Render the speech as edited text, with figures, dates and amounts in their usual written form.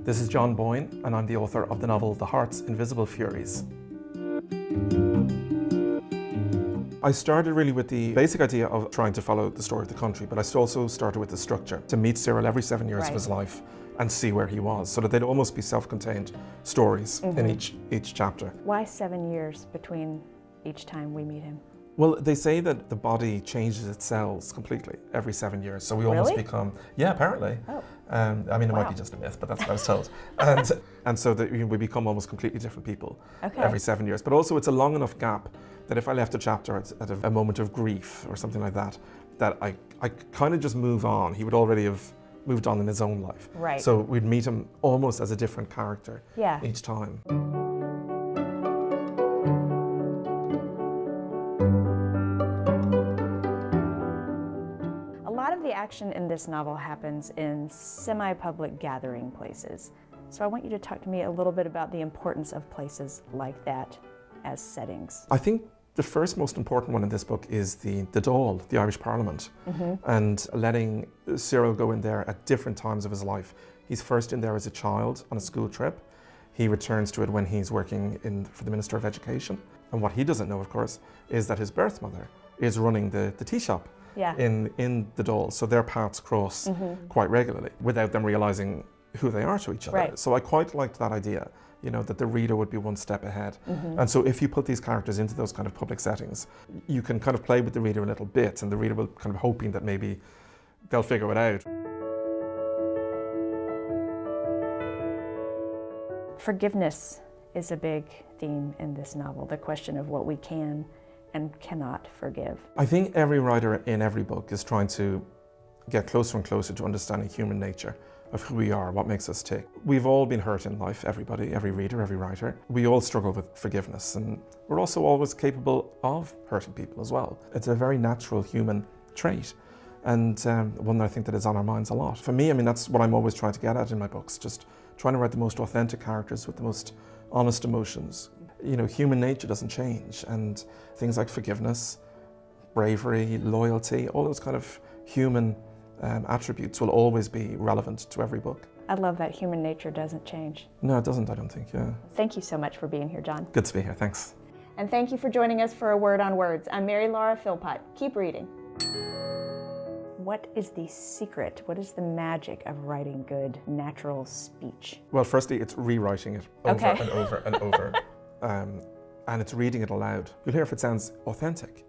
This is John Boyne, and I'm the author of the novel HEART'S Invisible Furies. I started really with the basic idea of trying to follow the story of the country, but I also started with the structure, to meet Cyril every 7 years of his life and see where he was, so that they'd almost be self-contained stories in each chapter. Why 7 years between each time we meet him? Well, they say that the body changes its cells completely every 7 years, so we almost become, yeah, apparently. Oh. I mean, it might be just a myth, but that's what I was told. And so that we become almost completely different people every 7 years. But also it's a long enough gap that if I left a chapter at a moment of grief or something like that, that I kind of just move on. He would already have moved on in his own life. Right. So we'd meet him almost as a different character each time. A lot of the action in this novel happens in semi-public gathering places. So I want you to talk to me a little bit about the importance of places like that as settings. I think the first most important one in this book is the Dáil, the Irish Parliament, and letting Cyril go in there at different times of his life. He's first in there as a child on a school trip. He returns to it when he's working for the Minister of Education. And what he doesn't know, of course, is that his birth mother is running the tea shop in the Dáil. So their paths cross quite regularly without them realising who they are to each other. So I quite liked that idea, you know, that the reader would be one step ahead. And so if you put these characters into those kind of public settings, you can kind of play with the reader a little bit, and the reader will kind of hoping that maybe they'll figure it out. Forgiveness is a big theme in this novel, the question of what we can and cannot forgive. I think every writer in every book is trying to get closer and closer to understanding human nature, of who we are, what makes us tick. We've all been hurt in life, everybody, every reader, every writer. We all struggle with forgiveness, and we're also always capable of hurting people as well. It's a very natural human trait, and one that I think that is on our minds a lot. For me, I mean, that's what I'm always trying to get at in my books, just trying to write the most authentic characters with the most honest emotions. You know, human nature doesn't change, and things like forgiveness, bravery, loyalty, all those kind of human attributes will always be relevant to every book. I love that human nature doesn't change. No, it doesn't, I don't think, Thank you so much for being here, John. Good to be here, thanks. And thank you for joining us for A Word on Words. I'm Laura Philpott. Keep reading. What is the secret? What is the magic of writing good, natural speech? Well, firstly, it's rewriting it over and over and over. And it's reading it aloud. You'll hear if it sounds authentic.